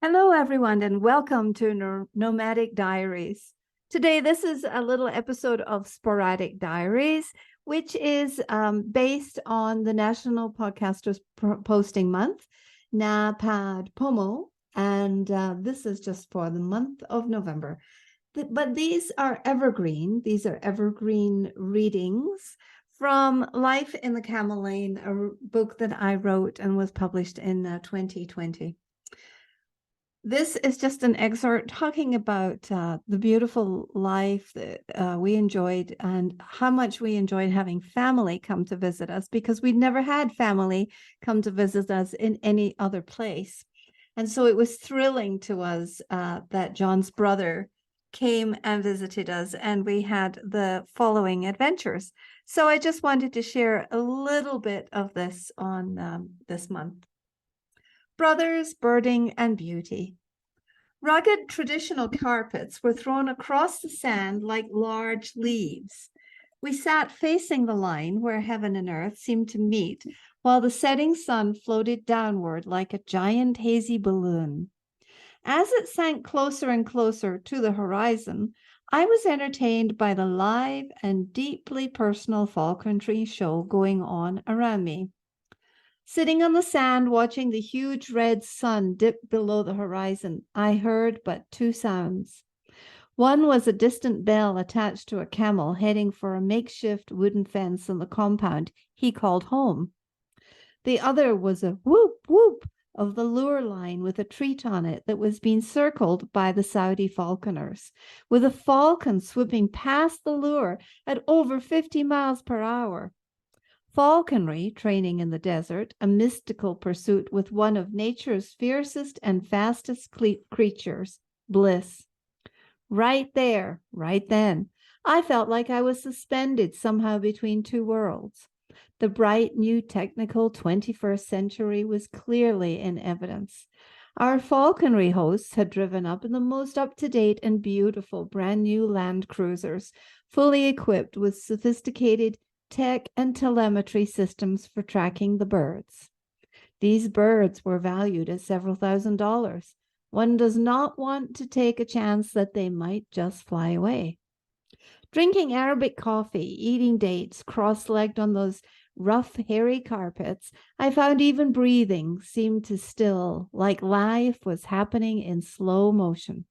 Hello, everyone, and welcome to Nomadic Diaries. Today, this is a little episode of Sporadic Diaries, which is based on the National Podcasters Posting Month, NaPodPoMo, and this is just for the month of November. But these are evergreen. These are evergreen readings from Life in the Camel Lane, a book that I wrote and was published in 2020. This is just an excerpt talking about the beautiful life that we enjoyed and how much we enjoyed having family come to visit us, because we'd never had family come to visit us in any other place. And so it was thrilling to us that John's brother came and visited us, and we had the following adventures. So I just wanted to share a little bit of this on this month. Brothers, birding, and beauty. Rugged traditional carpets were thrown across the sand like large leaves. We sat facing the line where heaven and earth seemed to meet, while the setting sun floated downward like a giant hazy balloon. As it sank closer and closer to the horizon, I was entertained by the live and deeply personal falconry show going on around me. Sitting on the sand, watching the huge red sun dip below the horizon, I heard but two sounds. One was a distant bell attached to a camel heading for a makeshift wooden fence in the compound he called home. The other was a whoop, whoop of the lure line with a treat on it that was being circled by the Saudi falconers, with a falcon swooping past the lure at over 50 miles per hour. Falconry, training in the desert, a mystical pursuit with one of nature's fiercest and fastest creatures, bliss. Right there, right then, I felt like I was suspended somehow between two worlds. The bright new technical 21st century was clearly in evidence. Our falconry hosts had driven up in the most up-to-date and beautiful brand new Land Cruisers, fully equipped with sophisticated tech and telemetry systems for tracking the birds. These birds were valued at several $1,000s. One does not want to take a chance that they might just fly away. Drinking Arabic coffee, eating dates, cross-legged on those rough, hairy carpets, I found even breathing seemed to still, like life was happening in slow motion.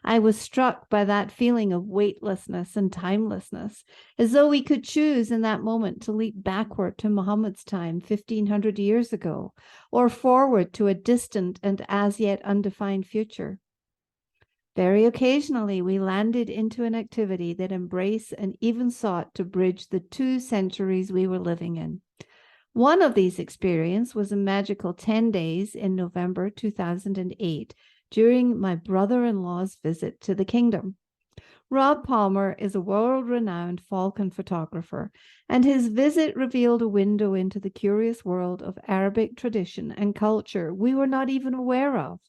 I was struck by that feeling of weightlessness and timelessness, as though we could choose in that moment to leap backward to Muhammad's time 1,500 years ago, or forward to a distant and as yet undefined future. Very occasionally, we landed into an activity that embraced and even sought to bridge the 2 centuries we were living in. One of these experiences was a magical 10 days in November 2008, during my brother-in-law's visit to the kingdom. Rob Palmer is a world-renowned falcon photographer, and his visit revealed a window into the curious world of Arabic tradition and culture we were not even aware of.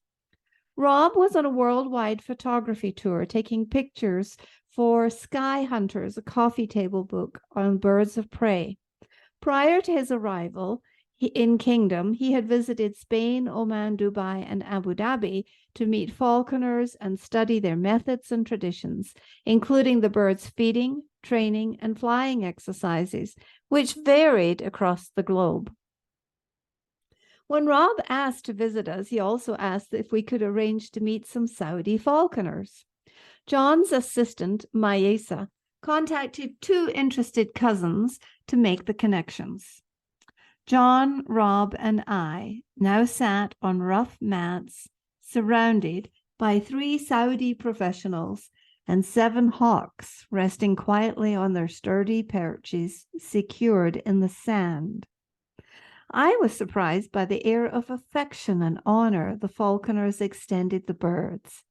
Rob was on a worldwide photography tour, taking pictures for Sky Hunters, a coffee table book on birds of prey. Prior to his arrival in Kingdom, he had visited Spain, Oman, Dubai, and Abu Dhabi to meet falconers and study their methods and traditions, including the birds' feeding, training, and flying exercises, which varied across the globe. When Rob asked to visit us, he also asked if we could arrange to meet some Saudi falconers. John's assistant, Mayesa, contacted 2 interested cousins to make the connections. John, Rob, and I now sat on rough mats, surrounded by 3 Saudi professionals and 7 hawks resting quietly on their sturdy perches, secured in the sand. I was surprised by the air of affection and honor the falconers extended the birds.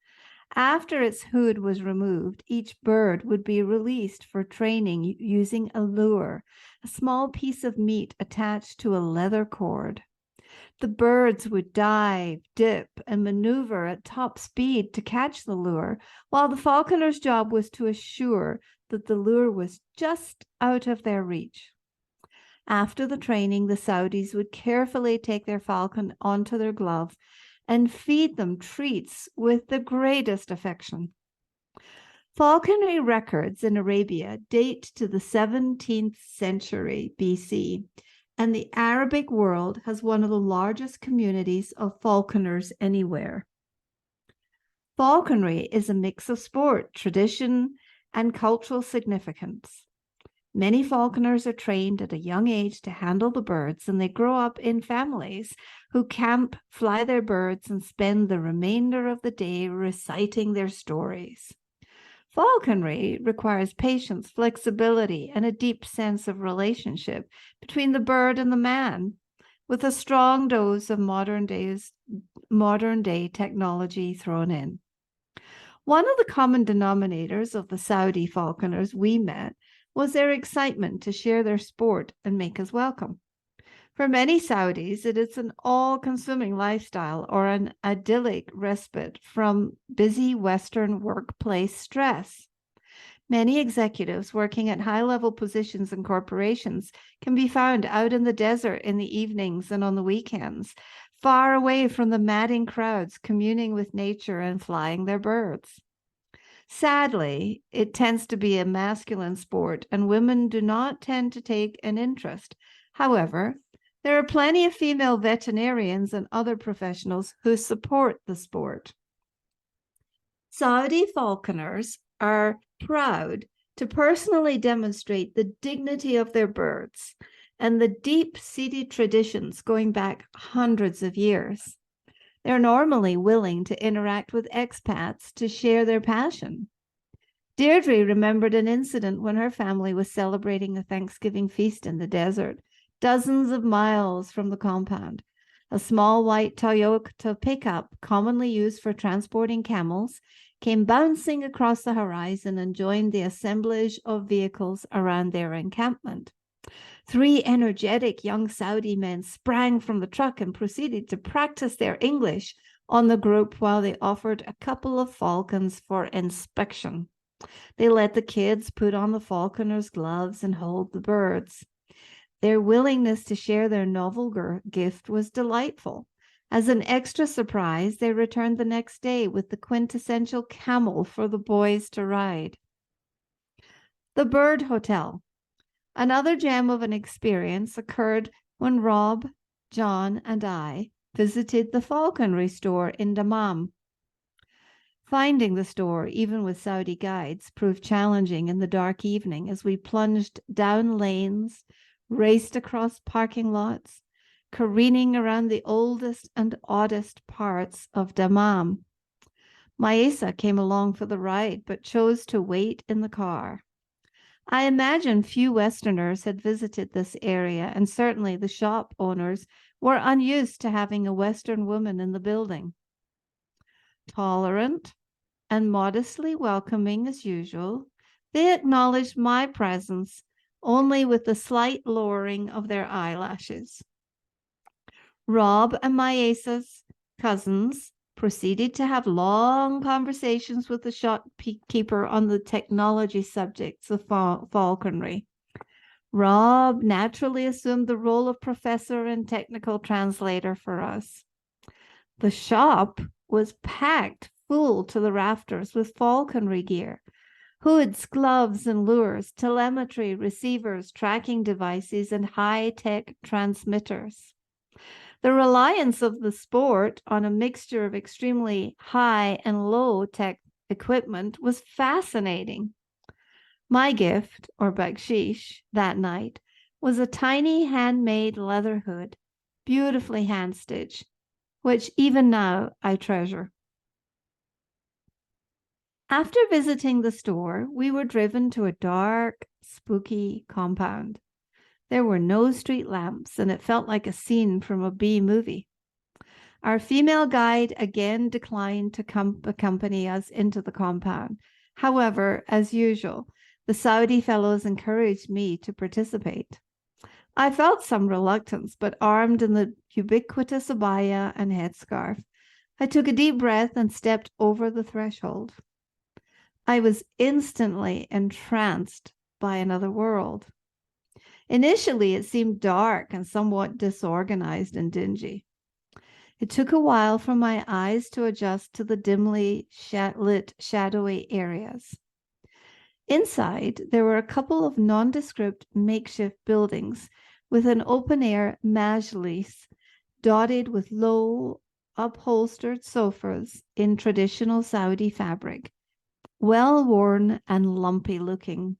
After its hood was removed, each bird would be released for training using a lure, a small piece of meat attached to a leather cord. The birds would dive, dip, and maneuver at top speed to catch the lure, while the falconer's job was to assure that the lure was just out of their reach. After the training, the Saudis would carefully take their falcon onto their glove and feed them treats with the greatest affection. Falconry records in Arabia date to the 17th century BC, and the Arabic world has one of the largest communities of falconers anywhere. Falconry is a mix of sport, tradition, and cultural significance. Many falconers are trained at a young age to handle the birds, and they grow up in families who camp, fly their birds, and spend the remainder of the day reciting their stories. Falconry requires patience, flexibility, and a deep sense of relationship between the bird and the man, with a strong dose of modern day technology thrown in. One of the common denominators of the Saudi falconers we met was their excitement to share their sport and make us welcome. For many Saudis, it is an all-consuming lifestyle or an idyllic respite from busy Western workplace stress. Many executives working at high-level positions in corporations can be found out in the desert in the evenings and on the weekends, far away from the madding crowds, communing with nature and flying their birds. Sadly, it tends to be a masculine sport, and women do not tend to take an interest. However, there are plenty of female veterinarians and other professionals who support the sport. Saudi falconers are proud to personally demonstrate the dignity of their birds and the deep-seated traditions going back hundreds of years. They're normally willing to interact with expats to share their passion. Deirdre remembered an incident when her family was celebrating a Thanksgiving feast in the desert, dozens of miles from the compound. A small white Toyota pickup, commonly used for transporting camels, came bouncing across the horizon and joined the assemblage of vehicles around their encampment. 3 energetic young Saudi men sprang from the truck and proceeded to practice their English on the group while they offered a couple of falcons for inspection. They let the kids put on the falconer's gloves and hold the birds. Their willingness to share their novel gift was delightful. As an extra surprise, they returned the next day with the quintessential camel for the boys to ride. The Bird Hotel. Another gem of an experience occurred when Rob, John, and I visited the falconry store in Dammam. Finding the store, even with Saudi guides, proved challenging in the dark evening as we plunged down lanes, raced across parking lots, careening around the oldest and oddest parts of Dammam. Maesa came along for the ride, but chose to wait in the car. I imagine few Westerners had visited this area, and certainly the shop owners were unused to having a Western woman in the building. Tolerant and modestly welcoming as usual, they acknowledged my presence only with the slight lowering of their eyelashes. Rob and Maesa's cousins proceeded to have long conversations with the shopkeeper on the technology subjects of falconry. Rob naturally assumed the role of professor and technical translator for us. The shop was packed full to the rafters with falconry gear, hoods, gloves, and lures, telemetry, receivers, tracking devices, and high-tech transmitters. The reliance of the sport on a mixture of extremely high and low-tech equipment was fascinating. My gift, or bakshish, that night was a tiny handmade leather hood, beautifully hand-stitched, which even now I treasure. After visiting the store, we were driven to a dark, spooky compound. There were no street lamps, and it felt like a scene from a B movie. Our female guide again declined to accompany us into the compound. However, as usual, the Saudi fellows encouraged me to participate. I felt some reluctance, but armed in the ubiquitous abaya and headscarf, I took a deep breath and stepped over the threshold. I was instantly entranced by another world. Initially, it seemed dark and somewhat disorganized and dingy. It took a while for my eyes to adjust to the dimly lit, shadowy areas. Inside, there were a couple of nondescript makeshift buildings with an open-air majlis dotted with low, upholstered sofas in traditional Saudi fabric, well-worn and lumpy-looking.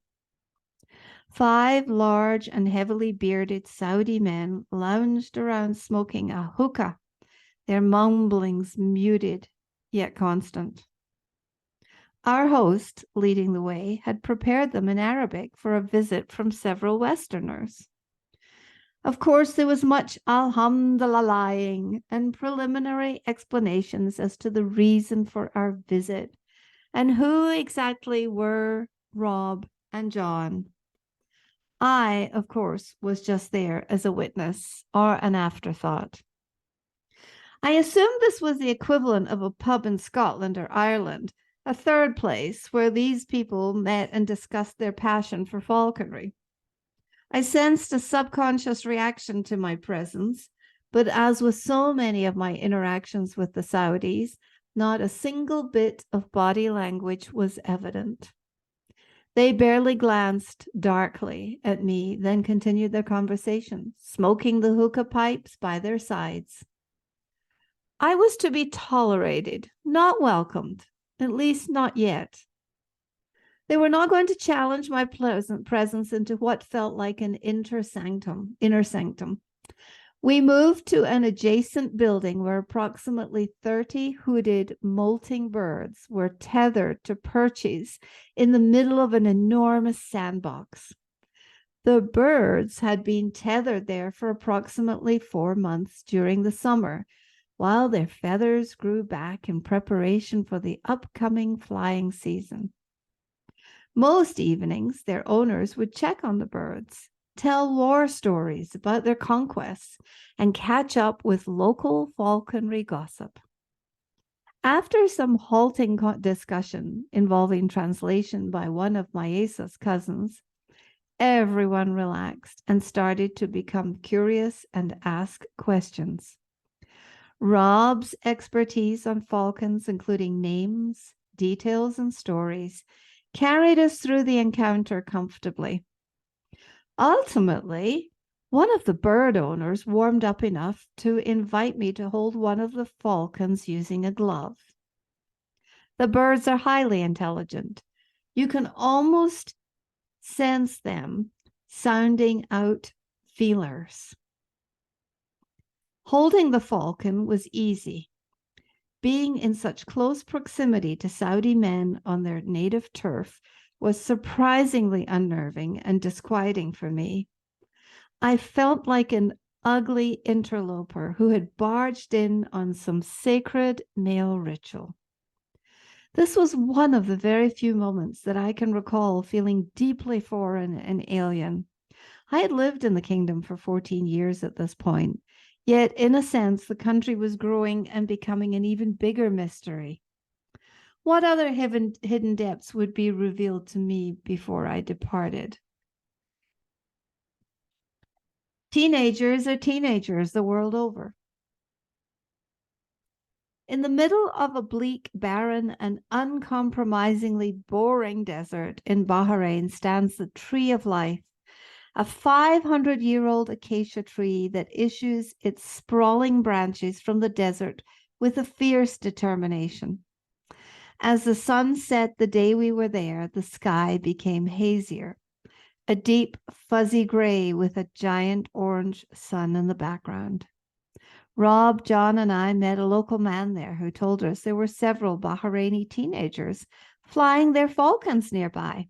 5 large and heavily bearded Saudi men lounged around smoking a hookah, their mumblings muted yet constant. Our host, leading the way, had prepared them in Arabic for a visit from several Westerners. Of course, there was much alhamdulillahing and preliminary explanations as to the reason for our visit and who exactly were Rob and John. I, of course, was just there as a witness or an afterthought. I assumed this was the equivalent of a pub in Scotland or Ireland, a third place where these people met and discussed their passion for falconry. I sensed a subconscious reaction to my presence, but as with so many of my interactions with the Saudis, not a single bit of body language was evident. They barely glanced darkly at me, then continued their conversation, smoking the hookah pipes by their sides. I was to be tolerated, not welcomed, at least not yet. They were not going to challenge my pleasant presence into what felt like an inner sanctum. We moved to an adjacent building where approximately 30 hooded, molting birds were tethered to perches in the middle of an enormous sandbox. The birds had been tethered there for approximately 4 months during the summer, while their feathers grew back in preparation for the upcoming flying season. Most evenings, their owners would check on the birds, tell war stories about their conquests, and catch up with local falconry gossip. After some halting discussion involving translation by one of Maesa's cousins, everyone relaxed and started to become curious and ask questions. Rob's expertise on falcons, including names, details, and stories, carried us through the encounter comfortably. Ultimately, one of the bird owners warmed up enough to invite me to hold one of the falcons using a glove. The birds are highly intelligent. You can almost sense them sounding out feelers. Holding the falcon was easy. Being in such close proximity to Saudi men on their native turf was surprisingly unnerving and disquieting for me. I felt like an ugly interloper who had barged in on some sacred male ritual. This was one of the very few moments that I can recall feeling deeply foreign and alien. I had lived in the kingdom for 14 years at this point, yet in a sense, the country was growing and becoming an even bigger mystery. What other hidden depths would be revealed to me before I departed? Teenagers are teenagers the world over. In the middle of a bleak, barren, and uncompromisingly boring desert in Bahrain stands the Tree of Life, a 500-year-old acacia tree that issues its sprawling branches from the desert with a fierce determination. As the sun set the day we were there, the sky became hazier, a deep, fuzzy gray with a giant orange sun in the background. Rob, John, and I met a local man there who told us there were several Bahraini teenagers flying their falcons nearby.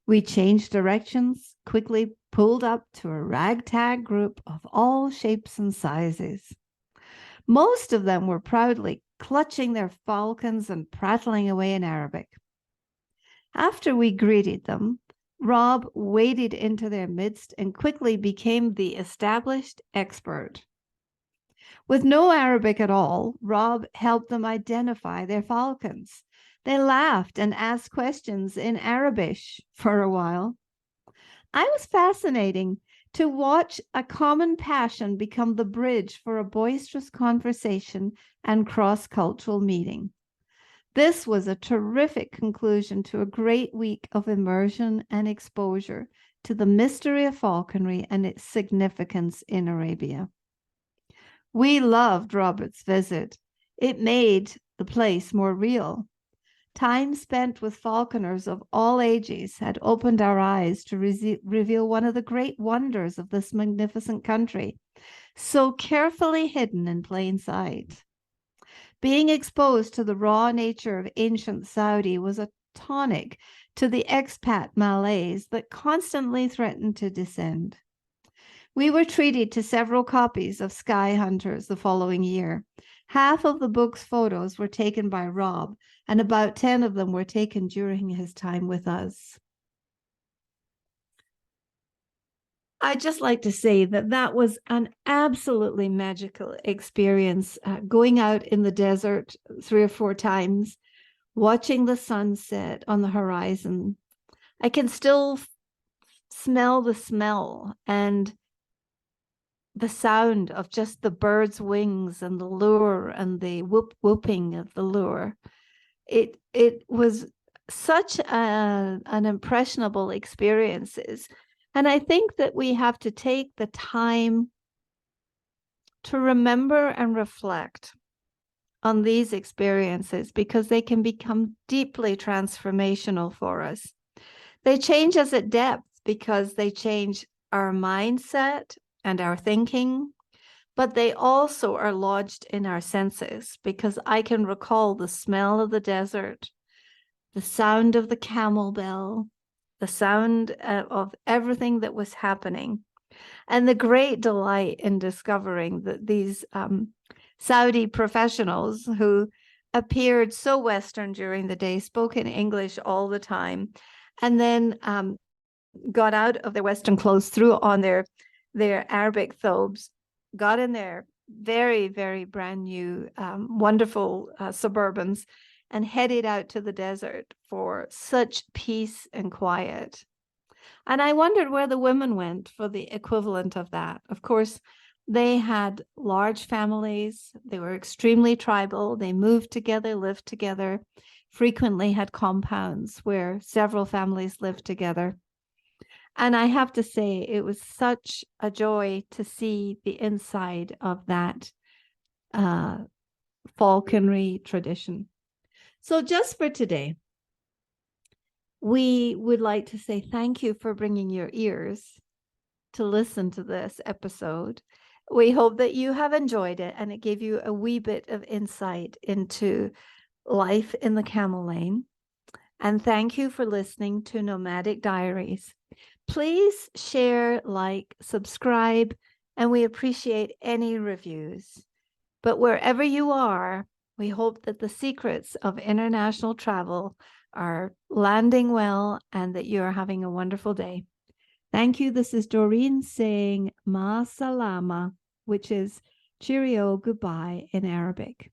We changed directions, quickly pulled up to a ragtag group of all shapes and sizes. Most of them were proudly clutching their falcons and prattling away in Arabic. After we greeted them, Rob waded into their midst and quickly became the established expert. With no Arabic at all, Rob helped them identify their falcons. They laughed and asked questions in Arabic for a while. I was fascinated to watch a common passion become the bridge for a boisterous conversation and cross-cultural meeting. This was a terrific conclusion to a great week of immersion and exposure to the mystery of falconry and its significance in Arabia. We loved Robert's visit. It made the place more real. Time spent with falconers of all ages had opened our eyes to reveal one of the great wonders of this magnificent country, so carefully hidden in plain sight. Being exposed to the raw nature of ancient Saudi was a tonic to the expat malaise that constantly threatened to descend. We were treated to several copies of Sky Hunters the following year. Half of the book's photos were taken by Rob, and about 10 of them were taken during his time with us. I'd just like to say that that was an absolutely magical experience, going out in the desert 3 or 4 times, watching the sunset on the horizon. I can still smell the smell and the sound of just the bird's wings and the lure and the whooping of the lure. It was such an impressionable experiences. And I think that we have to take the time to remember and reflect on these experiences because they can become deeply transformational for us. They change us at depth because they change our mindset and our thinking, but they also are lodged in our senses because I can recall the smell of the desert, the sound of the camel bell, the sound of everything that was happening, and the great delight in discovering that these Saudi professionals who appeared so Western during the day, spoke in English all the time, and then got out of their Western clothes, threw on their Arabic thobes, got in their very, very brand new, wonderful Suburbans, and headed out to the desert for such peace and quiet. And I wondered where the women went for the equivalent of that. Of course, they had large families. They were extremely tribal. They moved together, lived together, frequently had compounds where several families lived together. And I have to say, it was such a joy to see the inside of that falconry tradition. So just for today, we would like to say thank you for bringing your ears to listen to this episode. We hope that you have enjoyed it and it gave you a wee bit of insight into life in the Camel Lane. And thank you for listening to Nomadic Diaries. Please share, like, subscribe, and we appreciate any reviews. But wherever you are, we hope that the secrets of international travel are landing well and that you are having a wonderful day. Thank you. This is Doreen saying Ma Salama, which is cheerio, goodbye in Arabic.